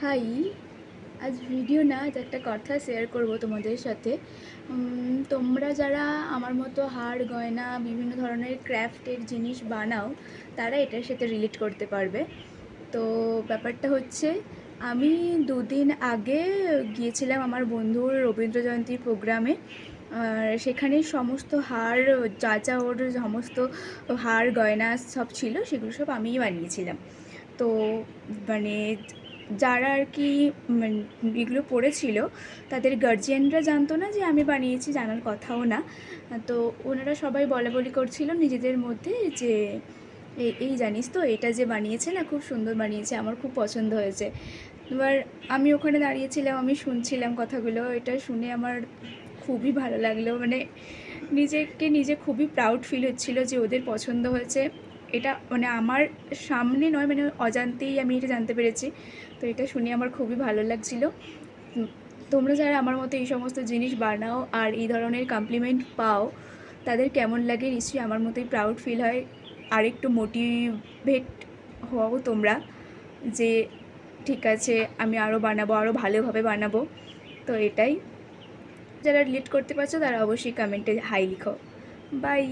High, আজ video না, আজ একটা কথা শেয়ার করব তোমাদের সাথে। তোমরা যারা আমার মতো হার গয়না বিভিন্ন ধরনের ক্রাফটের জিনিস বানাও, তারা এটার সাথে রিলেট করতে পারবে। তো ব্যাপারটা হচ্ছে, আমি দুদিন আগে গিয়েছিলাম আমার বন্ধুর রবীন্দ্র জয়ন্তীর প্রোগ্রামে। আর সেখানে সমস্ত হার, যা যা ওর সমস্ত হার গয়না সব ছিল, সেগুলো সব আমিই বানিয়েছিলাম। তো মানে যারা আর কি এগুলো পড়েছিল, তাদের গার্জিয়ানরা জানতো না যে আমি বানিয়েছি, জানার কথাও না। তো ওনারা সবাই বলাবলি করছিল নিজেদের মধ্যে যে এই জানিস তো, এটা যে বানিয়েছে না, খুব সুন্দর বানিয়েছে, আমার খুব পছন্দ হয়েছে। এবার আমি ওখানে দাঁড়িয়েছিলাম, আমি শুনছিলাম কথাগুলো। এটা শুনে আমার খুবই ভালো লাগলো, মানে নিজেকে নিজে খুবই প্রাউড ফিল হচ্ছিল যে ওদের পছন্দ হয়েছে। এটা মানে আমার সামনে নয়, মানে অজান্তেই আমি এটা জানতে পেরেছি। তো এটা শুনে আমার খুবই ভালো লাগছিল। তোমরা যারা আমার মতো এই সমস্ত জিনিস বানাও আর এই ধরনের কমপ্লিমেন্ট পাও, তাদের কেমন লাগে নিশ্চয়ই আমার মতোই প্রাউড ফিল হয়। আর একটু মোটিভেট হও তোমরা, যে ঠিক আছে, আমি আরও বানাবো, আরও ভালোভাবে বানাবো। তো এটাই, যারা রিলেট করতে পারছো তারা অবশ্যই কমেন্টে হাই লিখো। বাই।